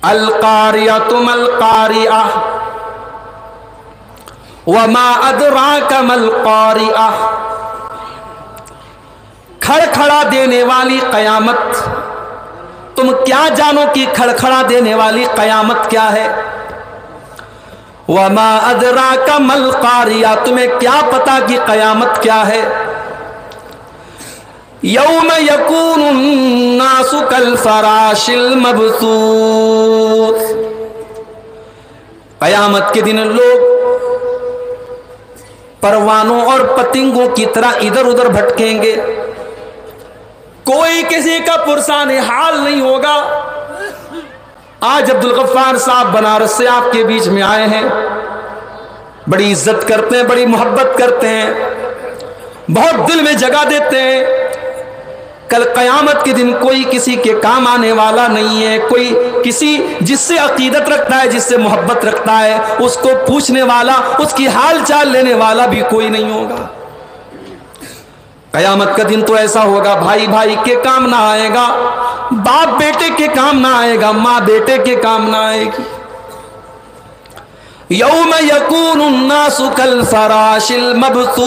القاریۃ مل قاریہ وما ادراک مل قاریہ، کھڑکھڑا دینے والی قیامت، تم کیا جانو کہ کھڑکھڑا دینے والی قیامت کیا ہے؟ وما ادراک مل قاریہ، تمہیں کیا پتا کہ قیامت کیا ہے؟ یوم یکون الناس کالفراش المبثوث، قیامت کے دن لوگ پروانوں اور پتنگوں کی طرح ادھر ادھر بھٹکیں گے، کوئی کسی کا پرسان حال نہیں ہوگا۔ آج عبدالغفار صاحب بنارس سے آپ کے بیچ میں آئے ہیں، بڑی عزت کرتے ہیں، بڑی محبت کرتے ہیں، بہت دل میں جگہ دیتے ہیں۔ کل قیامت کے دن کوئی کسی کے کام آنے والا نہیں ہے، کوئی کسی جس سے عقیدت رکھتا ہے، جس سے محبت رکھتا ہے، اس کو پوچھنے والا، اس کی حال چال لینے والا بھی کوئی نہیں ہوگا۔ قیامت کا دن تو ایسا ہوگا، بھائی بھائی کے کام نہ آئے گا، باپ بیٹے کے کام نہ آئے گا، ماں بیٹے کے کام نہ آئے گی۔ یوم یکون الناس کالفراش المبثوث،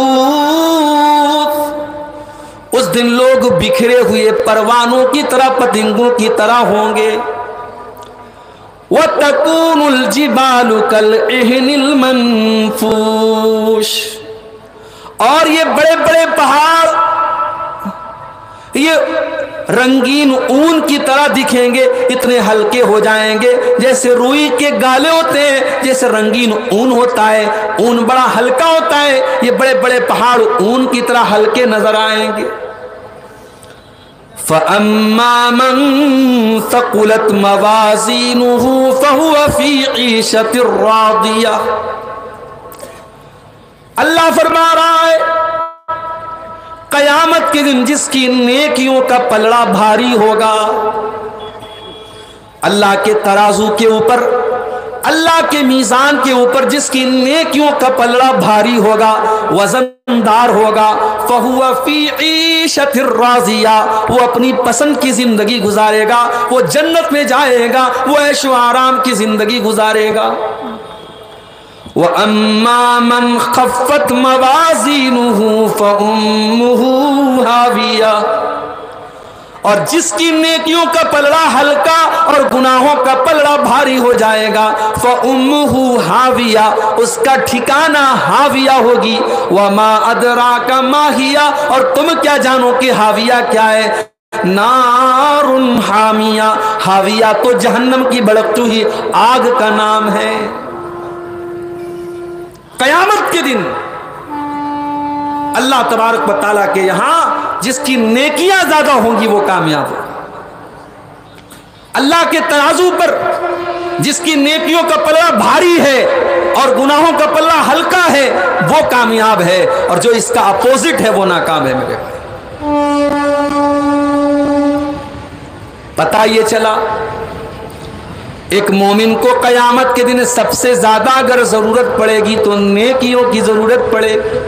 اس دن لوگ بکھرے ہوئے پروانوں کی طرح، پتنگوں کی طرح ہوں گے۔ وَتَكُونُ الْجِبَالُ كَالْعِهْنِ الْمَنْفُوشِ، اور یہ بڑے بڑے پہاڑ یہ رنگین اون کی طرح دکھیں گے، اتنے ہلکے ہو جائیں گے جیسے روئی کے گالے ہوتے ہیں، جیسے رنگین اون ہوتا ہے، اون بڑا ہلکا ہوتا ہے، یہ بڑے بڑے پہاڑ اون کی طرح ہلکے نظر آئیں گے۔ فَأَمَّا مَن ثَقُلَتْ مَوَازِينُهُ فَهُوَ فِي عِيشَةٍ رَاضِيَةٍ، اللہ فرما رہا ہے قیامت کے دن جس کی نیکیوں کا پلڑا بھاری ہوگا، اللہ کے ترازو کے اوپر، اللہ کے میزان کے اوپر جس کی نیکیوں کا پلڑا بھاری ہوگا، وزندار ہوگا، فَهُوَ فِي عِيشَةٍ رَاضِيَةٍ، وہ اپنی پسند کی زندگی گزارے گا، وہ جنت میں جائے گا، وہ عیش و آرام کی زندگی گزارے گا۔ وَأَمَّا مَنْ خَفَّتْ مَوَازِينُهُ فَأُمُّهُ هَاوِيَةٌ، اور جس کی نیکیوں کا پلڑا ہلکا اور گناہوں کا پلڑا بھاری ہو جائے گا، فَأُمُّهُ هَاوِيَةٌ، اس کا ٹھکانہ ہاویہ ہوگی۔ وَمَا أَدْرَاكَ مَا هِيَ، اور تم کیا جانو کہ ہاویہ کیا ہے؟ نار حامیہ، ہاویہ تو جہنم کی بھڑکتی ہوئی آگ کا نام ہے۔ قیامت کے دن اللہ تبارک و تعالیٰ کے یہاں جس کی نیکیاں زیادہ ہوں گی وہ کامیاب ہوگا، اللہ کے ترازو پر جس کی نیکیوں کا پلڑا بھاری ہے اور گناہوں کا پلڑا ہلکا ہے وہ کامیاب ہے، اور جو اس کا اپوزٹ ہے وہ ناکام ہے۔ میرے بھائی پتہ یہ چلا ایک مومن کو قیامت کے دن سب سے زیادہ اگر ضرورت پڑے گی تو نیکیوں کی ضرورت پڑے گی۔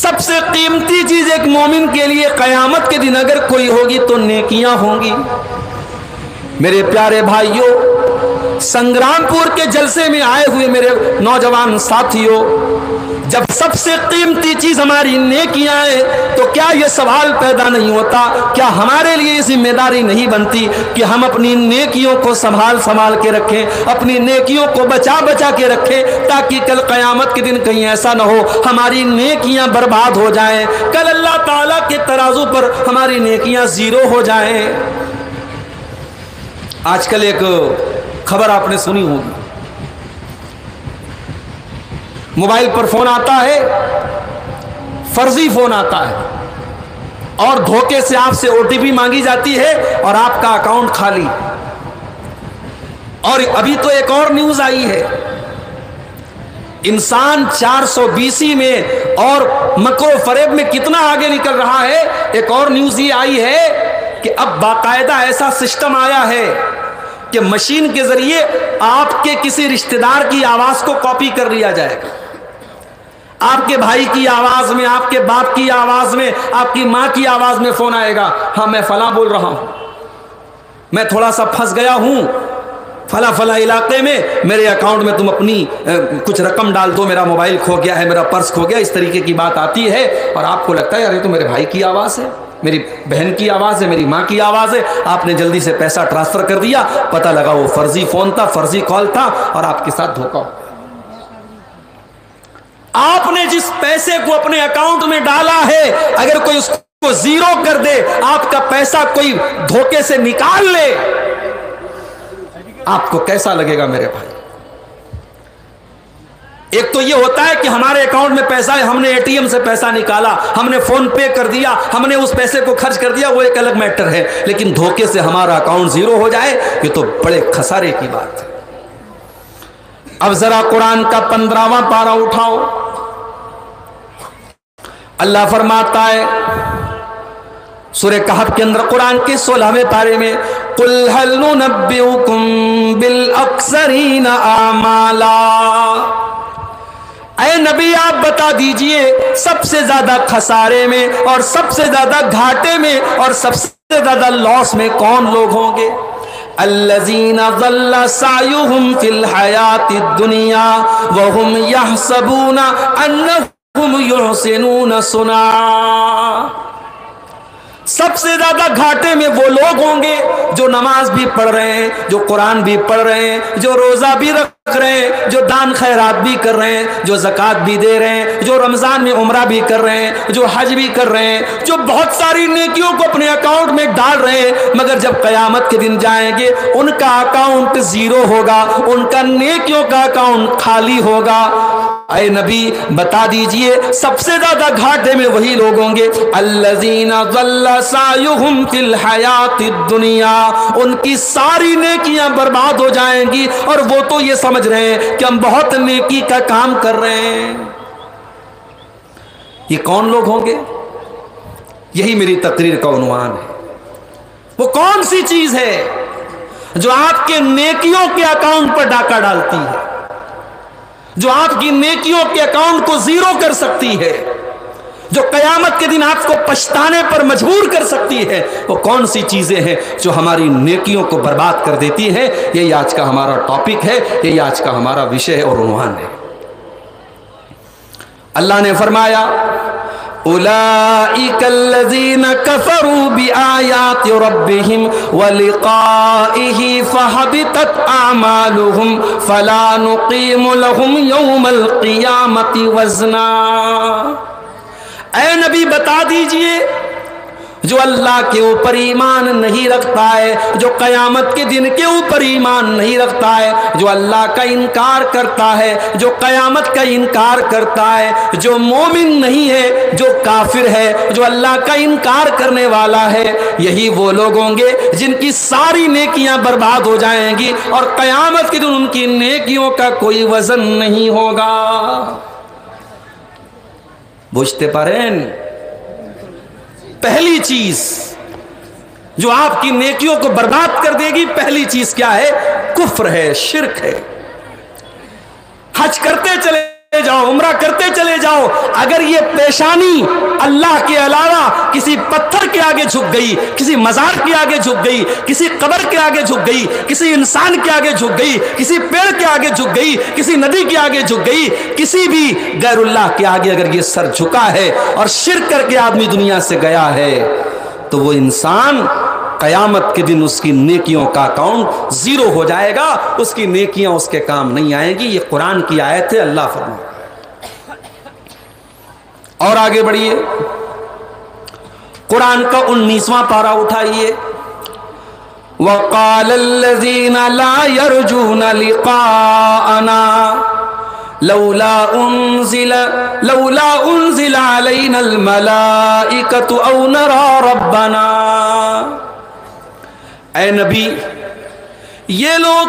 سب سے قیمتی چیز ایک مومن کے لیے قیامت کے دن اگر کوئی ہوگی تو نیکیاں ہوں گی۔ میرے پیارے بھائیوں، سنگرام پور کے جلسے میں آئے ہوئے میرے نوجوان ساتھیوں، جب سب سے قیمتی چیز ہماری نیکیاں ہیں تو کیا یہ سوال پیدا نہیں ہوتا، کیا ہمارے لیے یہ ذمہ داری نہیں بنتی کہ ہم اپنی نیکیوں کو سنبھال کے رکھیں، اپنی نیکیوں کو بچا کے رکھیں، تاکہ کل قیامت کے دن کہیں ایسا نہ ہو ہماری نیکیاں برباد ہو جائیں، کل اللہ تعالیٰ کے ترازو پر ہماری نیکیاں زیرو ہو جائیں۔ آج کل ایک خبر آپ نے سنی ہوگی، موبائل پر فون آتا ہے، فرضی فون آتا ہے اور دھوکے سے آپ سے OTP مانگی جاتی ہے اور آپ کا اکاؤنٹ خالی۔ اور ابھی تو ایک اور نیوز آئی ہے، انسان 420 میں اور مکر و فریب میں کتنا آگے نکل رہا ہے۔ ایک اور نیوز یہ آئی ہے کہ اب باقاعدہ ایسا سسٹم آیا ہے کہ مشین کے ذریعے آپ کے کسی رشتہ دار کی آواز کو کاپی کر لیا جائے گا، آپ کے بھائی کی آواز میں، آپ کے باپ کی آواز میں، آپ کی ماں کی آواز میں فون آئے گا، ہاں میں فلاں بول رہا ہوں، میں تھوڑا سا پھنس گیا ہوں فلاں فلاں علاقے میں، میرے اکاؤنٹ میں تم اپنی کچھ رقم ڈال دو، میرا موبائل کھو گیا ہے، میرا پرس کھو گیا، اس طریقے کی بات آتی ہے اور آپ کو لگتا ہے یار یہ تو میرے بھائی کی آواز ہے، میری بہن کی آواز ہے، میری ماں کی آواز ہے، آپ نے جلدی سے پیسہ ٹرانسفر کر دیا، پتہ لگا وہ فرضی فون تھا، فرضی کال تھا اور آپ کے ساتھ دھوکہ ہو۔ آپ نے جس پیسے کو اپنے اکاؤنٹ میں ڈالا ہے اگر کوئی اس کو زیرو کر دے، آپ کا پیسہ کوئی دھوکے سے نکال لے، آپ کو کیسا لگے گا میرے بھائی؟ ایک تو یہ ہوتا ہے کہ ہمارے اکاؤنٹ میں پیسہ ہے، ہم نے اے ٹی ایم سے پیسہ نکالا، ہم نے فون پے کر دیا، ہم نے اس پیسے کو خرچ کر دیا، وہ ایک الگ میٹر ہے، لیکن دھوکے سے ہمارا اکاؤنٹ زیرو ہو جائے یہ تو بڑے خسارے کی بات ہے۔ اب ذرا قرآن کا 15واں پارہ اٹھاؤ، اللہ فرماتا ہے سورہ کہف کے اندر قرآن کے 16ویں پارے میں، قُلْ هَلْ نُنَبِّئُكُمْ بِالْأَخْسَرِينَ أَعْمَالًا، اے نبی آپ بتا دیجئے سب سے زیادہ خسارے میں اور سب سے زیادہ گھاٹے میں اور سب سے زیادہ لاس میں کون لوگ ہوں گے؟ الَّذِينَ ضَلَّ سَعْيُهُمْ فِي الْحَيَاةِ الدُّنْيَا وَهُمْ يَحْسَبُونَ أَنَّهُمْ يُحْسِنُونَ صُنْعًا، سب سے زیادہ گھاٹے میں وہ لوگ ہوں گے جو نماز بھی پڑھ رہے ہیں، جو قرآن بھی پڑھ رہے ہیں، جو روزہ بھی رکھ رہے ہیں، جو دان خیرات بھی کر رہے ہیں، جو زکوٰۃ بھی دے رہے ہیں، جو رمضان میں عمرہ بھی کر رہے ہیں، جو حج بھی کر رہے ہیں، جو بہت ساری نیکیوں کو اپنے اکاؤنٹ میں ڈال رہے ہیں، مگر جب قیامت کے دن جائیں گے ان کا اکاؤنٹ زیرو ہوگا، ان کا نیکیوں کا اکاؤنٹ خالی ہوگا۔ اے نبی بتا دیجئے سب سے زیادہ گھاٹے میں وہی لوگ ہوں گے الذین ضل سعیہم فی الحیات الدنیا، ان کی ساری نیکیاں برباد ہو جائیں گی اور وہ تو یہ سمجھ رہے ہیں کہ ہم بہت نیکی کا کام کر رہے ہیں۔ یہ کون لوگ ہوں گے؟ یہی میری تقریر کا عنوان ہے۔ وہ کون سی چیز ہے جو آپ کے نیکیوں کے اکاؤنٹ پر ڈاکہ ڈالتی ہے، جو آپ کی نیکیوں کے اکاؤنٹ کو زیرو کر سکتی ہے، جو قیامت کے دن آپ کو پچھتانے پر مجبور کر سکتی ہے؟ وہ کون سی چیزیں ہیں جو ہماری نیکیوں کو برباد کر دیتی ہے؟ یہی آج کا ہمارا ٹاپک ہے، یہی آج کا ہمارا وشے اور عنوان ہے۔ اللہ نے فرمایا اولئک الذین کفروا بآیات ربہم ولقائہ فحبطت اعمالہم فلا نقیم لہم یوم القیامۃ وزنا۔ اے نبی بتا دیجئے جو اللہ کے اوپر ایمان نہیں رکھتا ہے، جو قیامت کے دن کے اوپر ایمان نہیں رکھتا ہے، جو اللہ کا انکار کرتا ہے، جو قیامت کا انکار کرتا ہے، جو مومن نہیں ہے، جو کافر ہے، جو اللہ کا انکار کرنے والا ہے، یہی وہ لوگ ہوں گے جن کی ساری نیکیاں برباد ہو جائیں گی اور قیامت کے دن ان کی نیکیوں کا کوئی وزن نہیں ہوگا۔ بوجھتے پارین، پہلی چیز جو آپ کی نیکیوں کو برباد کر دے گی، پہلی چیز کیا ہے؟ کفر ہے، شرک ہے۔ حج کرتے چلے جاؤ، عمرہ کرتے چلے جاؤ، اگر یہ پیشانی اللہ کے علاوہ کسی پتھر کے آگے جھک گئی، کسی مزار کے آگے جھک گئی، کسی قبر کے آگے جھک گئی، کسی انسان کے آگے جھک گئی، کسی پیڑ کے آگے جھک گئی، کسی ندی کے آگے جھک گئی، کسی بھی غیر اللہ کے آگے اگر یہ سر جھکا ہے اور شرک کر کے آدمی دنیا سے گیا ہے تو وہ انسان قیامت کے دن اس کی نیکیوں کا اکاؤنٹ زیرو ہو جائے گا، اس کی نیکیاں اس کے کام نہیں آئیں گی۔ یہ قرآن کی آیت ہے، اللہ فرمائے۔ اور آگے بڑھیے، قرآن کا 19واں پارہ اٹھائیے، وَقَالَ الَّذِينَ لَا يَرْجُونَ لِقَاءَنَا لولا انزل علينا الملائكة او نرى ربنا۔ اے نبی یہ لوگ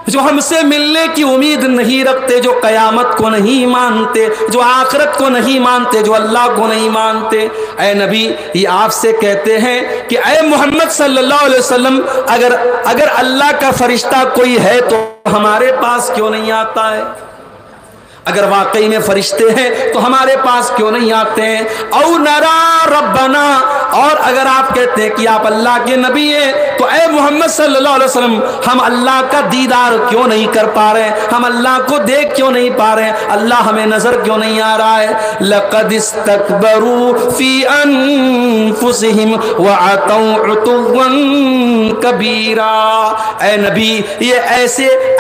جو ہم سے ملنے کی امید نہیں رکھتے، جو قیامت کو نہیں مانتے، جو آخرت کو نہیں مانتے، جو اللہ کو نہیں مانتے، اے نبی یہ آپ سے کہتے ہیں کہ اے محمد صلی اللہ علیہ وسلم اگر اللہ کا فرشتہ کوئی ہے تو ہمارے پاس کیوں نہیں آتا ہے؟ اگر واقعی میں فرشتے ہیں تو ہمارے پاس کیوں نہیں آتے ہیں؟ او نرا ربنا، اور اگر آپ کہتے ہیں کہ آپ اللہ کے نبی ہیں تو اے محمد صلی اللہ علیہ وسلم ہم اللہ کا دیدار کیوں نہیں کر پا رہے ہیں؟ ہم اللہ کو دیکھ کیوں نہیں پا رہے ہیں؟ اللہ ہمیں نظر کیوں نہیں آ رہا ہے؟ لقد استکبروا فی انفسہم وعتوا عتوا کبیرا، اے نبی یہ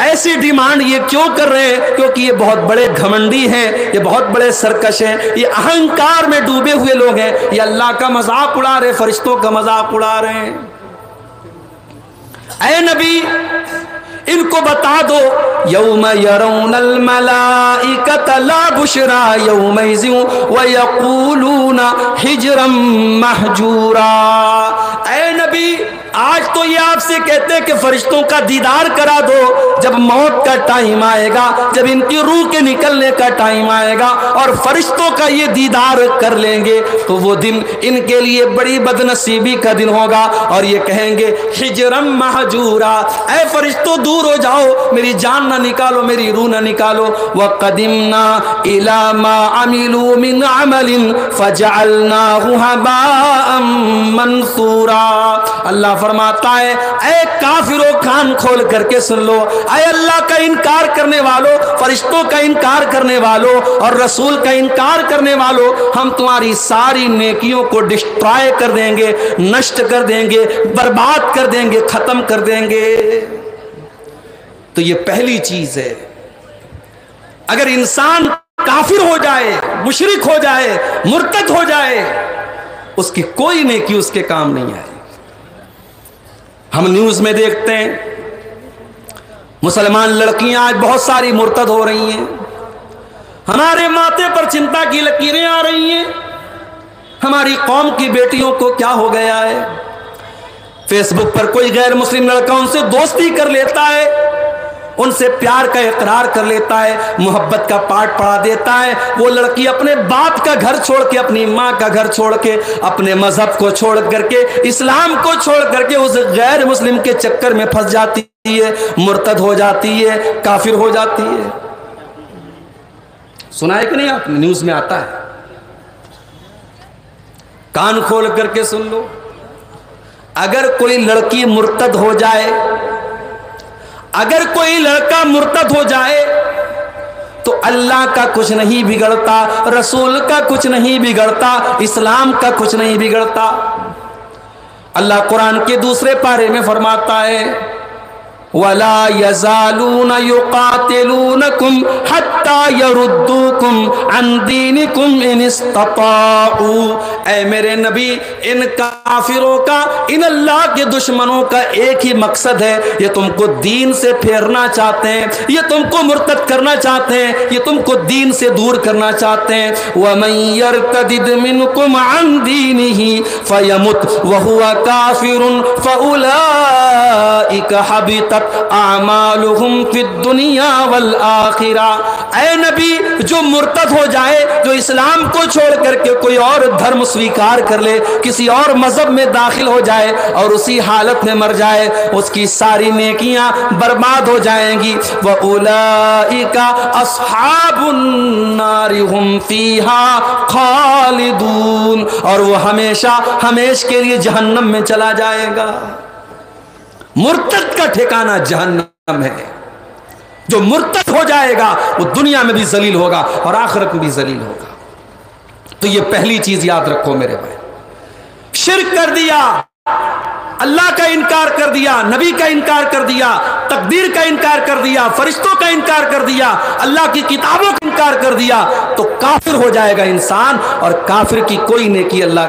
ایسی ڈیمانڈ یہ کیوں کر رہے ہیں؟ کیونکہ یہ بہت بڑے گھمنڈی ہیں، یہ بہت بڑے سرکش ہیں، یہ اہنکار میں ڈوبے ہوئے لوگ ہیں، یہ اللہ کا مذاق اڑا رہے، فرشتوں کا مذاق اڑا رہے ہیں۔ اے نبی ان کو بتا دو یوم یرون الملائکۃ لا بشری یومئذ ویقولون حجرا محجورا، اے نبی آج تو یہ آپ سے کہتے ہیں کہ فرشتوں کا دیدار کرا دو، جب موت کا ٹائم آئے گا، جب ان کی روح کے نکلنے کا ٹائم آئے گا اور فرشتوں کا یہ دیدار کر لیں گے تو وہ دن ان کے لیے بڑی بدنصیبی کا دن ہوگا، اور یہ کہیں گے حجرم محجورا، اے فرشتوں دور ہو جاؤ، میری جان نہ نکالو، میری روح نہ نکالو۔ وَقَدِمْنَا إِلَى مَا عَمِلُوا مِنْ عَمَلٍ فَجَعَلْنَاهُ هَبَاءً مَنْثُورًا، اللہ فرماتا ہے اے کافروں کان کھول کر کے سن لو، اے اللہ کا انکار کرنے والوں، فرشتوں کا انکار کرنے والوں اور رسول کا انکار کرنے والوں، ہم تمہاری ساری نیکیوں کو ڈسٹرائے کر دیں گے، نشٹ کر دیں گے، برباد کر دیں گے، ختم کر دیں گے۔ تو یہ پہلی چیز ہے، اگر انسان کافر ہو جائے، مشرک ہو جائے، مرتد ہو جائے، اس کی کوئی نیکی اس کے کام نہیں آئے۔ ہم نیوز میں دیکھتے ہیں مسلمان لڑکیاں آج بہت ساری مرتد ہو رہی ہیں، ہمارے ماتھے پر چنتا کی لکیریں آ رہی ہیں، ہماری قوم کی بیٹیوں کو کیا ہو گیا ہے؟ فیس بک پر کوئی غیر مسلم لڑکا ان سے دوستی کر لیتا ہے، ان سے پیار کا اقرار کر لیتا ہے، محبت کا پاٹ پڑھا دیتا ہے، وہ لڑکی اپنے باپ کا گھر چھوڑ کے، اپنی ماں کا گھر چھوڑ کے، اپنے مذہب کو چھوڑ کر کے، اسلام کو چھوڑ کر کے اس غیر مسلم کے چکر میں پھنس جاتی ہے، مرتد ہو جاتی ہے، کافر ہو جاتی ہے۔ سنا ہے کہ نہیں آپ نے؟ نیوز میں آتا ہے، کان کھول کر کے سن لو، اگر کوئی لڑکی مرتد ہو جائے، اگر کوئی لڑکا مرتد ہو جائے تو اللہ کا کچھ نہیں بگڑتا، رسول کا کچھ نہیں بگڑتا، اسلام کا کچھ نہیں بگڑتا۔ اللہ قرآن کے دوسرے پارے میں فرماتا ہے وَلَا يَزَالُونَ يُقَاتِلُونَكُمْ حَتَّى يَرُدُّوكُمْ عَنْ دِينِكُمْ إِنِ اسْتَطَاعُوا، اے میرے نبی ان کافروں کا، ان اللہ کے دشمنوں کا ایک ہی مقصد ہے، یہ تم کو دین سے پھیرنا چاہتے ہیں، یہ تم کو مرتد کرنا چاہتے ہیں، یہ تم کو دین سے دور کرنا چاہتے ہیں۔ وَمَنْ يَرْتَدِدْ مِنْكُمْ عَنْ دِينِهِ فَيَمُتْ وَهُوَ كَافِرٌ فَأُولَئِكَ حَبِطَتْ اعمالہم فی الدنیا والآخرہ، اے نبی جو مرتد ہو جائے، جو اسلام کو چھوڑ کر کے کوئی اور دھرم سویکار کر لے، کسی اور مذہب میں داخل ہو جائے اور اسی حالت میں مر جائے، اس کی ساری نیکیاں برباد ہو جائیں گی۔ وَأُولَئِكَ أَصْحَابُ النَّارِ هُمْ فِيهَا خَالِدُونَ، اور وہ ہمیشہ ہمیشہ کے لیے جہنم میں چلا جائے گا۔ مرتد کا ٹھکانہ جہنم ہے، جو مرتد ہو جائے گا وہ دنیا میں بھی ذلیل ہوگا اور آخرت میں بھی ذلیل ہوگا۔ تو یہ پہلی چیز یاد رکھو میرے بھائی، شرک کر دیا، اللہ کا انکار کر دیا، نبی کا انکار کر دیا، تقدیر کا انکار کر دیا، فرشتوں کا انکار کر دیا، اللہ کی کتابوں کا انکار کر دیا، تو کافر ہو جائے گا انسان، اور کافر کی کوئی نیکی اللہ